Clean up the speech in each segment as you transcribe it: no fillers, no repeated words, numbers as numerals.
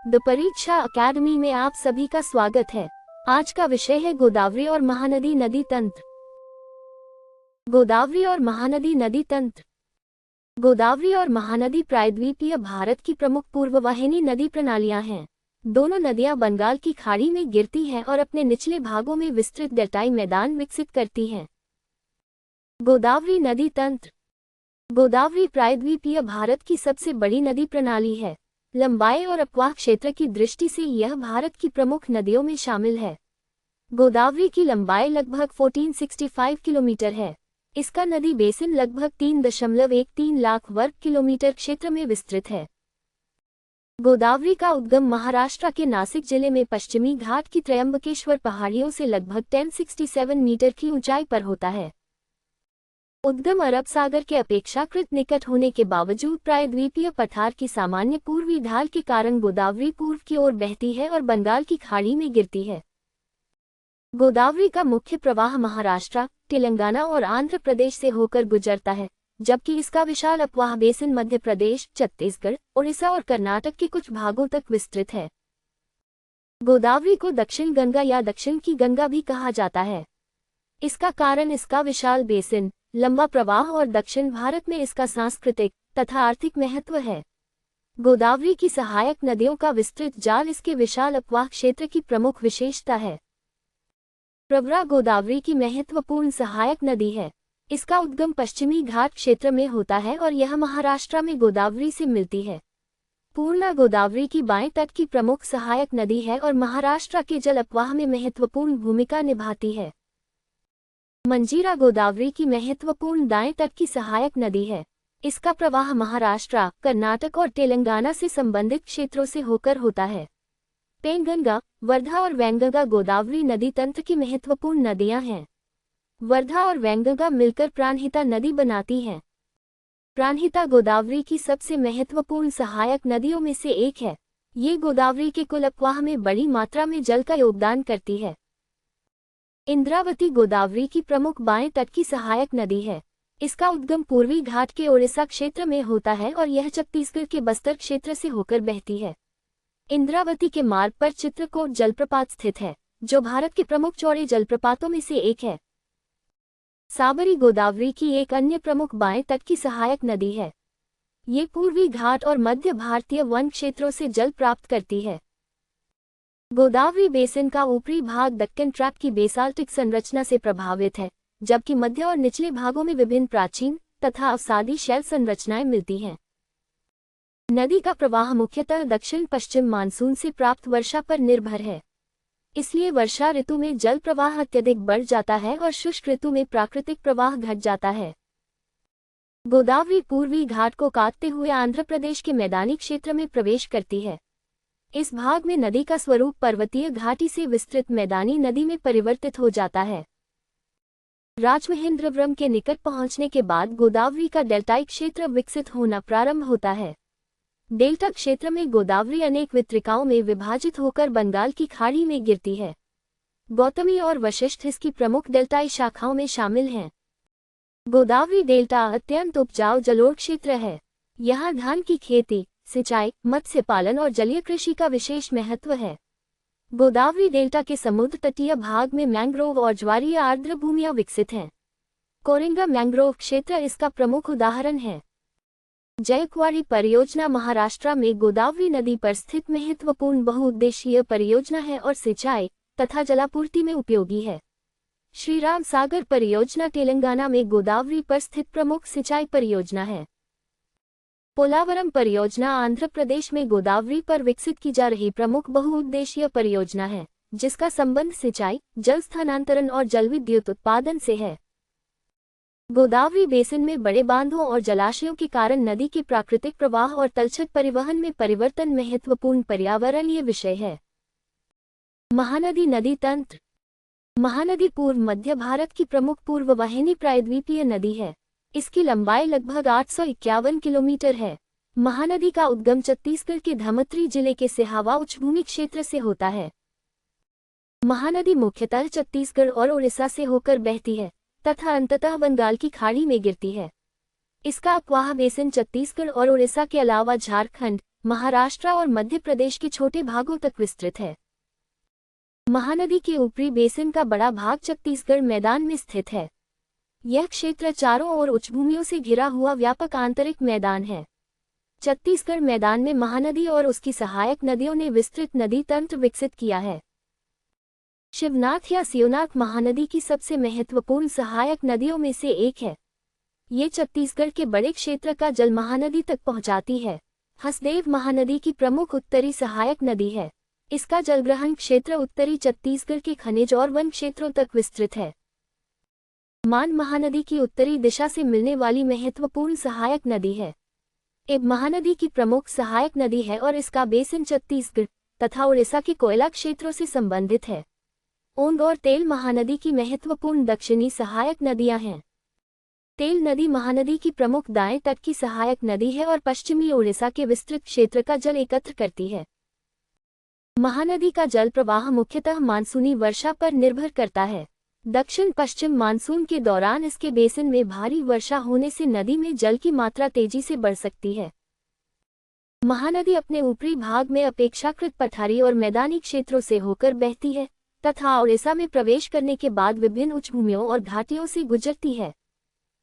The परीक्षा academy में आप सभी का स्वागत है। आज का विषय है गोदावरी और महानदी नदी तंत्र। गोदावरी और महानदी नदी तंत्र। गोदावरी और महानदी प्रायद्वीपीय भारत की प्रमुख पूर्ववाहिनी नदी प्रणालियां हैं। दोनों नदियां बंगाल की खाड़ी में गिरती हैं और अपने निचले भागों में विस्तृत डेल्टाई मैदान विकसित करती हैं। गोदावरी नदी तंत्र। गोदावरी प्रायद्वीपीय भारत की सबसे बड़ी नदी प्रणाली है। लंबाई और अपवाह क्षेत्र की दृष्टि से यह भारत की प्रमुख नदियों में शामिल है। गोदावरी की लंबाई लगभग 1465 किलोमीटर है। इसका नदी बेसिन लगभग 3.13 लाख वर्ग किलोमीटर क्षेत्र में विस्तृत है। गोदावरी का उद्गम महाराष्ट्र के नासिक जिले में पश्चिमी घाट की त्रयंबकेश्वर पहाड़ियों से लगभग 1067 मीटर की ऊंचाई पर होता है। उद्गम अरब सागर के अपेक्षाकृत निकट होने के बावजूद प्रायद्वीपीय पठार की सामान्य पूर्वी ढाल के कारण गोदावरी पूर्व की ओर बहती है और बंगाल की खाड़ी में गिरती है। गोदावरी का मुख्य प्रवाह महाराष्ट्र, तेलंगाना और आंध्र प्रदेश से होकर गुजरता है, जबकि इसका विशाल अपवाह बेसिन मध्य प्रदेश, छत्तीसगढ़, ओडिशा और कर्नाटक के कुछ भागों तक विस्तृत है। गोदावरी को दक्षिण गंगा या दक्षिण की गंगा भी कहा जाता है। इसका कारण इसका विशाल बेसिन, लंबा प्रवाह और दक्षिण भारत में इसका सांस्कृतिक तथा आर्थिक महत्व है। गोदावरी की सहायक नदियों का विस्तृत जाल इसके विशाल अपवाह क्षेत्र की प्रमुख विशेषता है। प्रवरा गोदावरी की महत्वपूर्ण सहायक नदी है। इसका उद्गम पश्चिमी घाट क्षेत्र में होता है और यह महाराष्ट्र में गोदावरी से मिलती है। पूर्णा गोदावरी की बाएं तट की प्रमुख सहायक नदी है और महाराष्ट्र के जल अपवाह में महत्वपूर्ण भूमिका निभाती है। मंजीरा गोदावरी की महत्वपूर्ण दाएं तट की सहायक नदी है। इसका प्रवाह महाराष्ट्र, कर्नाटक और तेलंगाना से संबंधित क्षेत्रों से होकर होता है। पेंगंगा, वर्धा और वैनगंगा गोदावरी नदी तंत्र की महत्वपूर्ण नदियां हैं। वर्धा और वैनगंगा मिलकर प्राणहिता नदी बनाती हैं। प्राणहिता गोदावरी की सबसे महत्वपूर्ण सहायक नदियों में से एक है। ये गोदावरी के कुल अपवाह में बड़ी मात्रा में जल का योगदान करती है। इंद्रावती गोदावरी की प्रमुख बाएं तट की सहायक नदी है। इसका उद्गम पूर्वी घाट के ओडिशा क्षेत्र में होता है और यह छत्तीसगढ़ के बस्तर क्षेत्र से होकर बहती है। इंद्रावती के मार्ग पर चित्रकोट जलप्रपात स्थित है, जो भारत के प्रमुख चौड़े जलप्रपातों में से एक है। साबरी गोदावरी की एक अन्य प्रमुख बाएं तट की सहायक नदी है। ये पूर्वी घाट और मध्य भारतीय वन क्षेत्रों से जल प्राप्त करती है। गोदावरी बेसिन का ऊपरी भाग दक्कन ट्रैप की बेसाल्टिक संरचना से प्रभावित है, जबकि मध्य और निचले भागों में विभिन्न प्राचीन तथा अवसादी शैल संरचनाएं मिलती हैं। नदी का प्रवाह मुख्यतः दक्षिण पश्चिम मानसून से प्राप्त वर्षा पर निर्भर है। इसलिए वर्षा ऋतु में जल प्रवाह अत्यधिक बढ़ जाता है और शुष्क ऋतु में प्राकृतिक प्रवाह घट जाता है। गोदावरी पूर्वी घाट को काटते हुए आंध्र प्रदेश के मैदानी क्षेत्र में प्रवेश करती है। इस भाग में नदी का स्वरूप पर्वतीय घाटी से विस्तृत मैदानी नदी में परिवर्तित हो जाता है। राजमहेंद्रवरम के निकट पहुंचने के बाद गोदावरी का डेल्टाई क्षेत्र विकसित होना प्रारंभ होता है। डेल्टा क्षेत्र में गोदावरी अनेक वितरिकाओं में विभाजित होकर बंगाल की खाड़ी में गिरती है। गौतमी और वशिष्ठ इसकी प्रमुख डेल्टाई शाखाओं में शामिल हैं। गोदावरी डेल्टा अत्यंत उपजाऊ जलोढ़ क्षेत्र है। यहाँ धान की खेती, सिंचाई, मत्स्य पालन और जलीय कृषि का विशेष महत्व है। गोदावरी डेल्टा के समुद्र तटीय भाग में मैंग्रोव और ज्वारीय आर्द्र भूमियां विकसित हैं। कोरेंगा मैंग्रोव क्षेत्र इसका प्रमुख उदाहरण है। जयकवाड़ी परियोजना महाराष्ट्र में गोदावरी नदी पर स्थित महत्वपूर्ण बहुउद्देशीय परियोजना है और सिंचाई तथा जलापूर्ति में उपयोगी है। श्रीराम सागर परियोजना तेलंगाना में गोदावरी पर स्थित प्रमुख सिंचाई परियोजना है। पोलावरम परियोजना आंध्र प्रदेश में गोदावरी पर विकसित की जा रही प्रमुख बहुउद्देशीय परियोजना है, जिसका संबंध सिंचाई, जल स्थानांतरण और जलविद्युत उत्पादन से है। गोदावरी बेसिन में बड़े बांधों और जलाशयों के कारण नदी के प्राकृतिक प्रवाह और तलछट परिवहन में परिवर्तन महत्वपूर्ण पर्यावरणीय विषय है। महानदी नदी तंत्र। महानदी पूर्व मध्य भारत की प्रमुख पूर्ववाहिनी प्रायद्वीपीय नदी है। इसकी लंबाई लगभग 851 किलोमीटर है। महानदी का उद्गम छत्तीसगढ़ के धमत्री जिले के सिहावा उच्चभूमि क्षेत्र से होता है। महानदी मुख्यतः छत्तीसगढ़ और ओडिशा से होकर बहती है तथा अंततः बंगाल की खाड़ी में गिरती है। इसका अपवाह बेसिन छत्तीसगढ़ और उड़ीसा के अलावा झारखंड, महाराष्ट्र और मध्य प्रदेश के छोटे भागों तक विस्तृत है। महानदी के ऊपरी बेसिन का बड़ा भाग छत्तीसगढ़ मैदान में स्थित है। यह क्षेत्र चारों ओर उच्चभूमियों से घिरा हुआ व्यापक आंतरिक मैदान है। छत्तीसगढ़ मैदान में महानदी और उसकी सहायक नदियों ने विस्तृत नदी तंत्र विकसित किया है। शिवनाथ या शिवनाथ महानदी की सबसे महत्वपूर्ण सहायक नदियों में से एक है। ये छत्तीसगढ़ के बड़े क्षेत्र का जल महानदी तक पहुंचाती है। हसदेव महानदी की प्रमुख उत्तरी सहायक नदी है। इसका जलग्रहण क्षेत्र उत्तरी छत्तीसगढ़ के खनिज और वन क्षेत्रों तक विस्तृत है। मान महानदी की उत्तरी दिशा से मिलने वाली महत्वपूर्ण सहायक नदी है। एब महानदी की प्रमुख सहायक नदी है और इसका बेसिन छत्तीसगढ़ तथा उड़ीसा के कोयला क्षेत्रों से संबंधित है। ओंग और तेल महानदी की महत्वपूर्ण दक्षिणी सहायक नदियां हैं। तेल नदी महानदी की प्रमुख दाएं तट की सहायक नदी है और पश्चिमी उड़ीसा के विस्तृत क्षेत्र का जल एकत्र करती है। महानदी का जल प्रवाह मुख्यतः मानसूनी वर्षा पर निर्भर करता है। दक्षिण पश्चिम मानसून के दौरान इसके बेसिन में भारी वर्षा होने से नदी में जल की मात्रा तेजी से बढ़ सकती है। महानदी अपने ऊपरी भाग में अपेक्षाकृत पठारी और मैदानी क्षेत्रों से होकर बहती है तथा उड़ीसा में प्रवेश करने के बाद विभिन्न उच्चभूमियों और घाटियों से गुजरती है।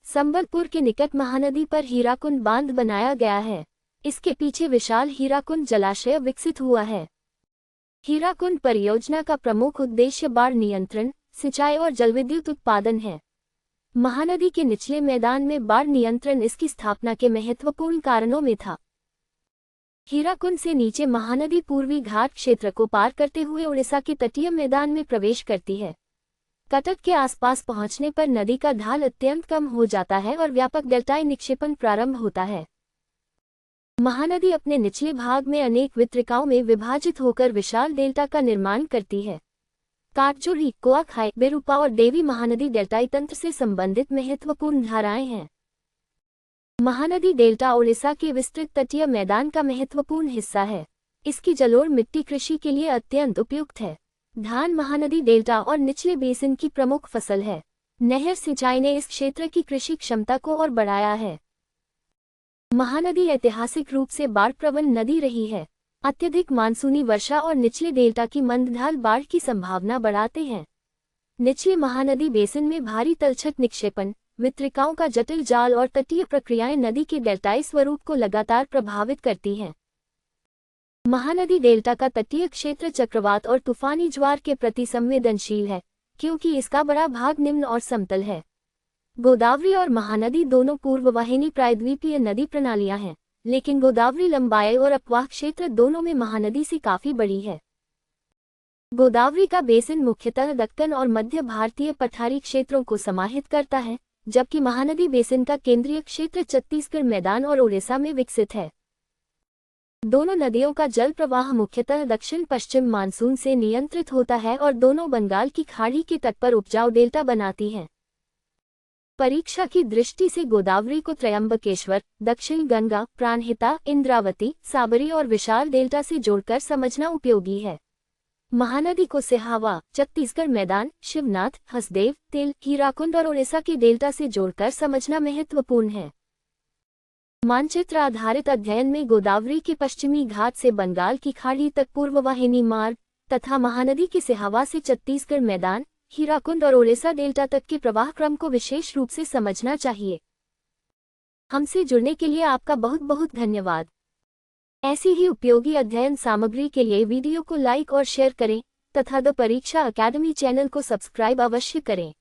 संबलपुर के निकट महानदी पर हीराकुंड बांध बनाया गया है। इसके पीछे विशाल हीराकुंड जलाशय विकसित हुआ है। हीराकुंड परियोजना का प्रमुख उद्देश्य बाढ़ नियंत्रण, सिंचाई और जलविद्युत उत्पादन है। महानदी के निचले मैदान में बाढ़ नियंत्रण इसकी स्थापना के महत्वपूर्ण कारणों में था। हीराकुंड से नीचे महानदी पूर्वी घाट क्षेत्र को पार करते हुए उड़ीसा के तटीय मैदान में प्रवेश करती है। कटक के आसपास पहुंचने पर नदी का ढाल अत्यंत कम हो जाता है और व्यापक डेल्टाई निक्षेपण प्रारंभ होता है। महानदी अपने निचले भाग में अनेक वितरिकाओं में विभाजित होकर विशाल डेल्टा का निर्माण करती है। काटजोड़ी, कुआखाई, बेरूपा और देवी महानदी डेल्टाई तंत्र से संबंधित महत्वपूर्ण धाराएं हैं। महानदी डेल्टा उड़ीसा के विस्तृत तटीय मैदान का महत्वपूर्ण हिस्सा है। इसकी जलोढ़ मिट्टी कृषि के लिए अत्यंत उपयुक्त है। धान महानदी डेल्टा और निचले बेसिन की प्रमुख फसल है। नहर सिंचाई ने इस क्षेत्र की कृषि क्षमता को और बढ़ाया है। महानदी ऐतिहासिक रूप से बाढ़ प्रवण नदी रही है। अत्यधिक मानसूनी वर्षा और निचले डेल्टा की मंदढाल बाढ़ की संभावना बढ़ाते हैं। निचले महानदी बेसिन में भारी तलछट निक्षेपण, वितरिकाओं का जटिल जाल और तटीय प्रक्रियाएं नदी के डेल्टाई स्वरूप को लगातार प्रभावित करती हैं। महानदी डेल्टा का तटीय क्षेत्र चक्रवात और तूफानी ज्वार के प्रति संवेदनशील है, क्योंकि इसका बड़ा भाग निम्न और समतल है। गोदावरी और महानदी दोनों पूर्ववाहिनी प्रायद्वीपीय नदी प्रणालियां हैं, लेकिन गोदावरी लंबाई और अपवाह क्षेत्र दोनों में महानदी से काफी बड़ी है। गोदावरी का बेसिन मुख्यतः दक्कन और मध्य भारतीय पठारी क्षेत्रों को समाहित करता है, जबकि महानदी बेसिन का केंद्रीय क्षेत्र छत्तीसगढ़ मैदान और उड़ीसा में विकसित है। दोनों नदियों का जल प्रवाह मुख्यतः दक्षिण पश्चिम मानसून से नियंत्रित होता है और दोनों बंगाल की खाड़ी के तट पर उपजाऊ डेल्टा बनाती हैं। परीक्षा की दृष्टि से गोदावरी को त्रयंबकेश्वर, दक्षिण गंगा, प्राणहिता, इंद्रावती, साबरी और विशाल डेल्टा से जोड़कर समझना उपयोगी है। महानदी को सिहावा, छत्तीसगढ़ मैदान, शिवनाथ, हसदेव, तेल, हीराकुंड और उड़ीसा के डेल्टा से जोड़कर समझना महत्वपूर्ण है। मानचित्र आधारित अध्ययन में गोदावरी के पश्चिमी घाट से बंगाल की खाड़ी तक पूर्ववाहिनी मार्ग तथा महानदी के सिहावा से छत्तीसगढ़ मैदान, हीराकुंड और उड़ीसा डेल्टा तक के प्रवाह क्रम को विशेष रूप से समझना चाहिए। हमसे जुड़ने के लिए आपका बहुत बहुत धन्यवाद। ऐसी ही उपयोगी अध्ययन सामग्री के लिए वीडियो को लाइक और शेयर करें तथा द परीक्षा अकेडमी चैनल को सब्सक्राइब अवश्य करें।